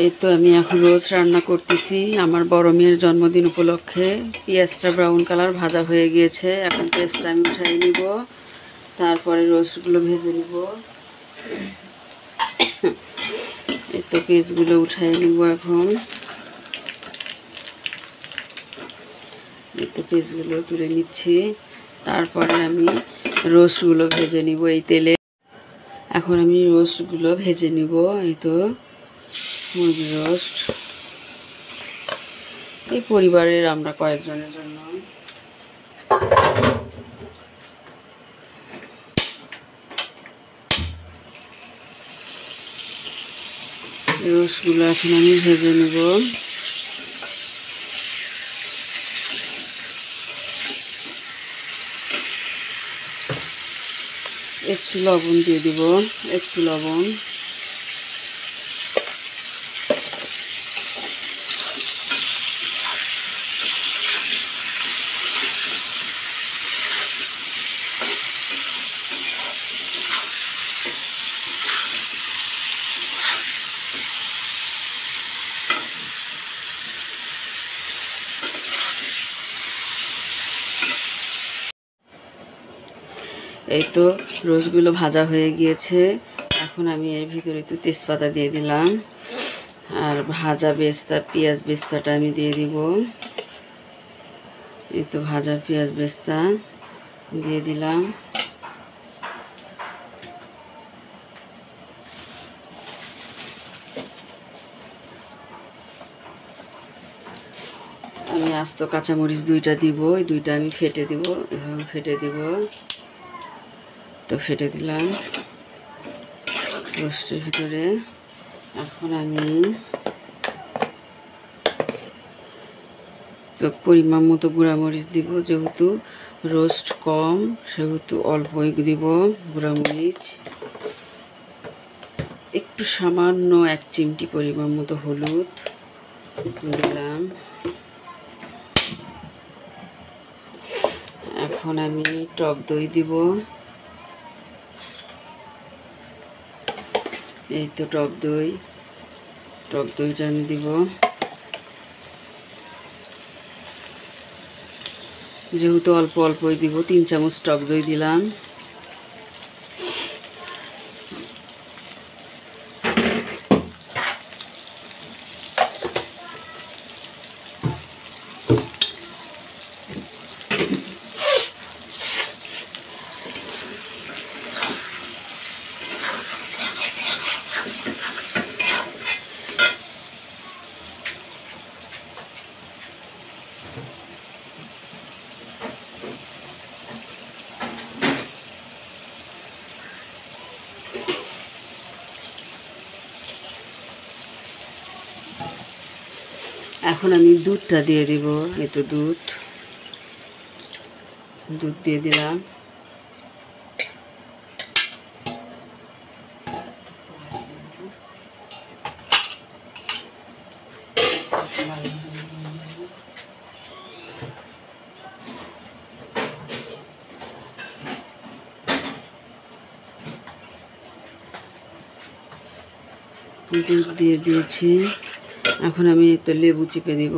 এই তো আমি এখন রোজ রান্না করতেছি আমার বড় মেয়ের জন্মদিন উপলক্ষে। পেঁয়াজটা ব্রাউন কালার ভাজা হয়ে গিয়েছে, এখন পেঁয়াজটা আমি উঠাই নিব, তারপরে রোস্টগুলো ভেজে নিব। এই তো পেঁয়াজগুলো উঠাই নিব এখন। এই তো পেঁয়াজগুলো তুলে নিচ্ছি, তারপরে আমি রোস্টগুলো ভেজে নিব এই তেলে। এখন আমি রোস্টগুলো ভেজে নিব। এই তো মুরগির রোস্ট, এই পরিবারের আমরা কয়েকজনের জন্য। রোস্টগুলো এখন আমি ভেজে নেব। একটু লবণ দিয়ে দিব, একটু লবণ। এই তো রোস্টগুলো ভাজা হয়ে গিয়েছে, এখন আমি এর ভিতরে একটু তেজপাতা দিয়ে দিলাম, আর ভাজা বেস্তা পেঁয়াজ বেস্তাটা আমি দিয়ে দিব। এই তো ভাজা পেঁয়াজ বেস্তা দিয়ে দিলাম। আমি আস্ত কাঁচামরিচ দুইটা দিব, এই দুইটা আমি ফেটে দিব, এভাবে ফেটে দিব। তো ফেটে দিলাম রোস্টের ভিতরে। এখন আমি তো পরিমাণ মতো গুঁড়ামরিচ দিব, যেহেতু রোস্ট কম সেহেতু অল্পই দিব গুঁড়ামরিচ। একটু সামান্য 1 চিমটি পরিমাণ মতো হলুদ দিলাম। এখন আমি টক দই দিব। এই তো টক দইটা আমি দিব, যেহেতু অল্প অল্পই দিব, 3 চামচ টক দই দিলাম। এখন আমি দুধটা দিয়ে দিব। এই তো দুধ দিয়ে দিলাম। দুধ দিয়ে দিয়েছি, এখন আমি একটু লেবু চিপে দিব।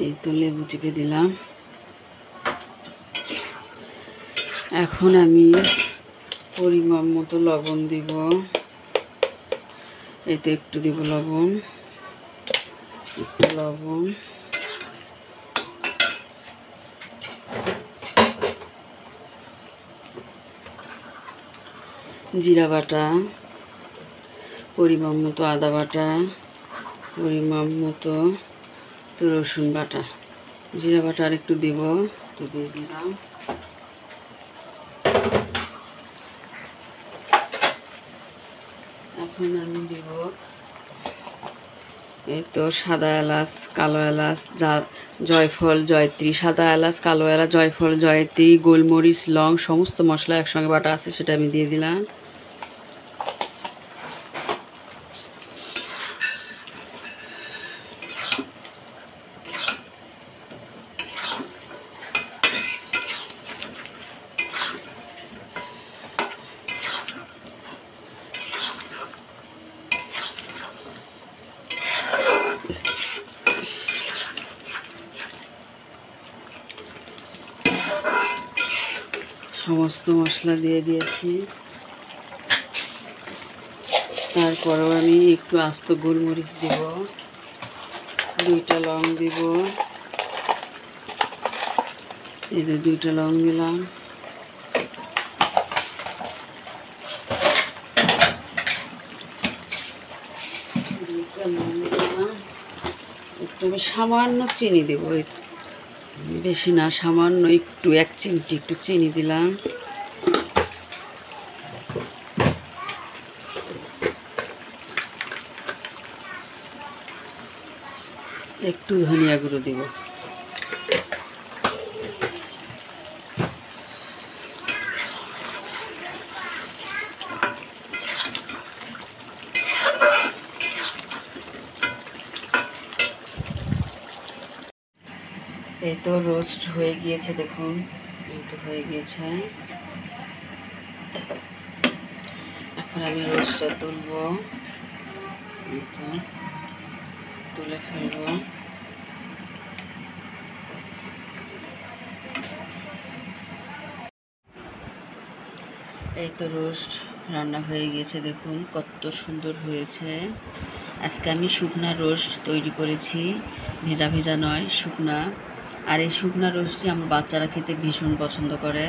এই তো লেবু চিপে দিলাম। এখন আমি পরিমাণ মতো লবণ দিব। এই তো একটু দিব লবণ, একটু লবণ। জিরা বাটা, পরিমাণ মতো আদা বাটা, পরিমাণ মতো তো রসুন বাটা। জিরা বাটা আর একটু দিব, তো দিয়ে দিলাম। এখন আমি দিব এই তো সাদা এলাচ, কালো এলাচ, জয়ফল, জয়ত্রী, সাদা এলাচ, কালো এলাচ, জয়ফল, জয়ত্রী, গোলমরিচ, লং সমস্ত মশলা একসঙ্গে বাটা আছে, সেটা আমি দিয়ে দিলাম। সমস্ত মশলা দিয়ে দিয়েছি। তারপরেও আমি একটু আস্ত গোলমরিচ দিব, 2টা লং দিব, এই যে 2টা লং দিলাম। একটু আমি সামান্য চিনি দেব, বেশি না, সামান্য একটু 1 চিমটি একটু চিনি দিলাম। একটু ধনিয়া গুঁড়ো দিব। এই তো রোস্ট হয়ে গিয়েছে, দেখুন এই তো হয়ে গিয়েছে। এখন আমি রোস্টটা তুলবো, তুলে ফেলবো। এই তো রোস্ট রান্না হয়ে গিয়েছে, দেখুন কত সুন্দর হয়েছে। আজকে আমি শুকনা রোস্ট তৈরি করেছি, ভেজা ভেজা নয়, শুকনা। আর এই শুকনা রোস্টটি আমার বাচ্চারা খেতে ভীষণ পছন্দ করে।